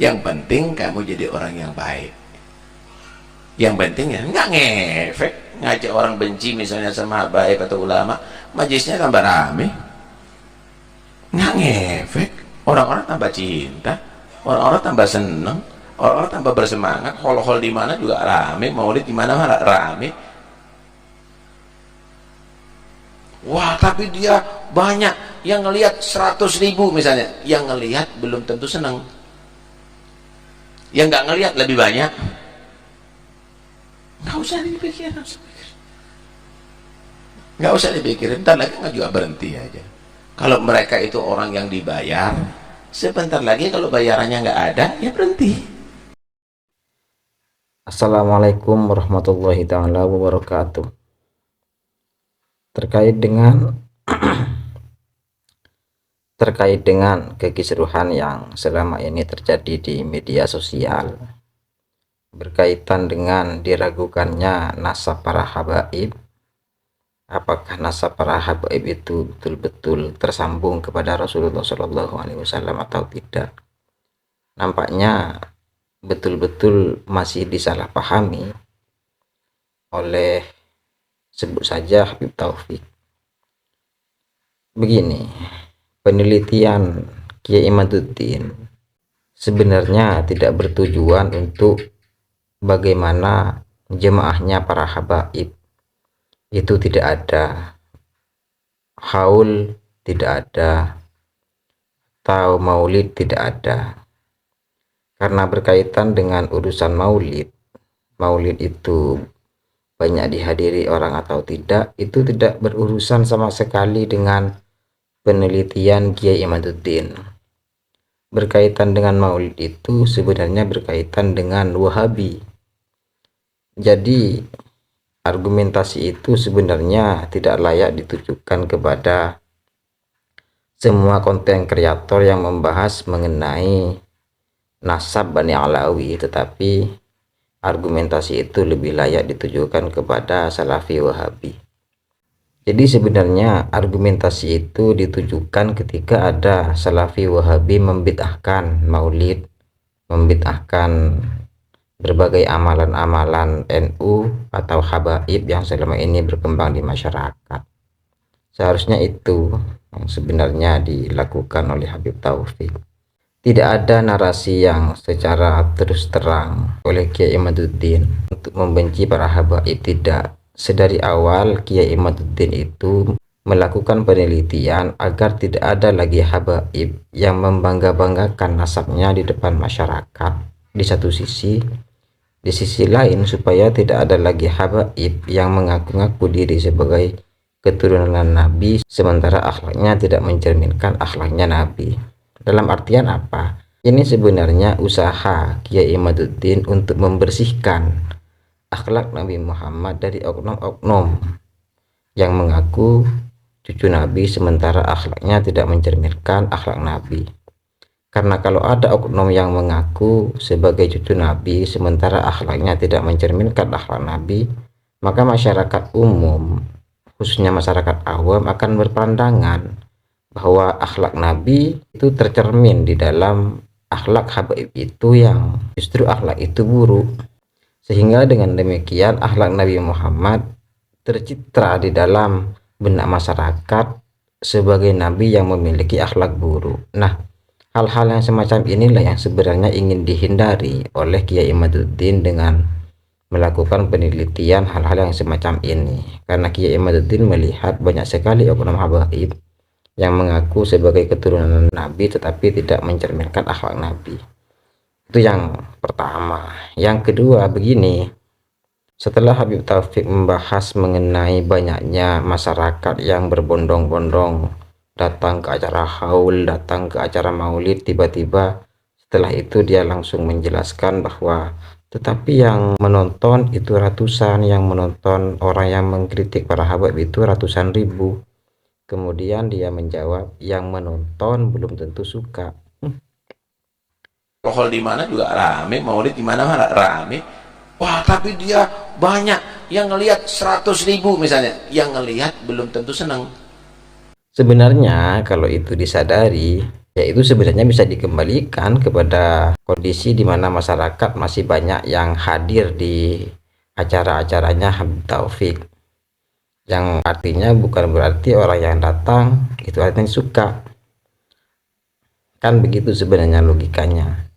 Yang penting kamu jadi orang yang baik. Yang penting ya nggak ngefek ngajak orang benci misalnya sama habaib atau ulama, majlisnya tambah rame. Nggak ngefek, orang-orang tambah cinta, orang-orang tambah seneng, orang-orang tambah bersemangat. Hol-hol di mana juga rame, maulid di mana mana rame. Wah, tapi dia banyak yang ngelihat 100.000 misalnya, yang ngelihat belum tentu seneng, yang nggak ngelihat lebih banyak. Nggak usah dipikirin, nggak usah dipikirin, ntar lagi nggak juga berhenti aja. Kalau mereka itu orang yang dibayar, sebentar lagi kalau bayarannya nggak ada, ya berhenti. Assalamualaikum warahmatullahi taala wabarakatuh. Terkait dengan kekisruhan yang selama ini terjadi di media sosial berkaitan dengan diragukannya nasab para habaib, apakah nasab para habaib itu betul-betul tersambung kepada Rasulullah Shallallahu Alaihi Wasallam atau tidak, nampaknya betul-betul masih disalahpahami oleh, sebut saja, Habib Taufik. Begini, penelitian Kiai Imaduddin sebenarnya tidak bertujuan untuk bagaimana jemaahnya para habaib itu tidak ada haul, tidak ada, atau maulid tidak ada. Karena berkaitan dengan urusan maulid itu banyak dihadiri orang atau tidak, itu tidak berurusan sama sekali dengan penelitian Kiai Imaduddin. Berkaitan dengan maulid itu sebenarnya berkaitan dengan Wahabi. Jadi argumentasi itu sebenarnya tidak layak ditujukan kepada semua konten kreator yang membahas mengenai nasab Bani Alawi, tetapi argumentasi itu lebih layak ditujukan kepada Salafi Wahabi. Jadi sebenarnya argumentasi itu ditujukan ketika ada Salafi Wahabi membid'ahkan maulid, membid'ahkan berbagai amalan-amalan NU atau habaib yang selama ini berkembang di masyarakat. Seharusnya itu yang sebenarnya dilakukan oleh Habib Taufik. Tidak ada narasi yang secara terus terang oleh Kiai Imaduddin untuk membenci para habaib, tidak. Sedari awal Kiai Imaduddin itu melakukan penelitian agar tidak ada lagi habaib yang membangga-banggakan nasabnya di depan masyarakat di satu sisi. Di sisi lain supaya tidak ada lagi habaib yang mengaku-ngaku diri sebagai keturunan Nabi sementara akhlaknya tidak mencerminkan akhlaknya Nabi. Dalam artian apa? Ini sebenarnya usaha Kiai Imaduddin untuk membersihkan akhlak Nabi Muhammad dari oknum-oknum yang mengaku cucu Nabi sementara akhlaknya tidak mencerminkan akhlak Nabi. Karena kalau ada oknum yang mengaku sebagai cucu Nabi sementara akhlaknya tidak mencerminkan akhlak Nabi, maka masyarakat umum, khususnya masyarakat awam, akan berpandangan bahwa akhlak Nabi itu tercermin di dalam akhlak habaib itu yang justru akhlak itu buruk. Sehingga dengan demikian akhlak Nabi Muhammad tercitra di dalam benak masyarakat sebagai Nabi yang memiliki akhlak buruk. Nah, hal-hal yang semacam inilah yang sebenarnya ingin dihindari oleh Kiai Imaduddin dengan melakukan penelitian hal-hal yang semacam ini. Karena Kiai Imaduddin melihat banyak sekali oknum habaib yang mengaku sebagai keturunan Nabi tetapi tidak mencerminkan akhlak Nabi. Itu yang pertama. Yang kedua begini, setelah Habib Taufik membahas mengenai banyaknya masyarakat yang berbondong-bondong datang ke acara haul, datang ke acara maulid, tiba-tiba setelah itu dia langsung menjelaskan bahwa tetapi yang menonton itu ratusan, yang menonton orang yang mengkritik para habaib itu ratusan ribu. Kemudian dia menjawab, yang menonton belum tentu suka. Hol di mana juga rame, maulid di mana mana rame. Wah, tapi dia banyak yang ngelihat 100.000 misalnya, yang ngelihat belum tentu senang. Sebenarnya kalau itu disadari, yaitu sebenarnya bisa dikembalikan kepada kondisi di mana masyarakat masih banyak yang hadir di acara-acaranya Habib Taufik, yang artinya bukan berarti orang yang datang itu artinya suka, kan begitu sebenarnya logikanya.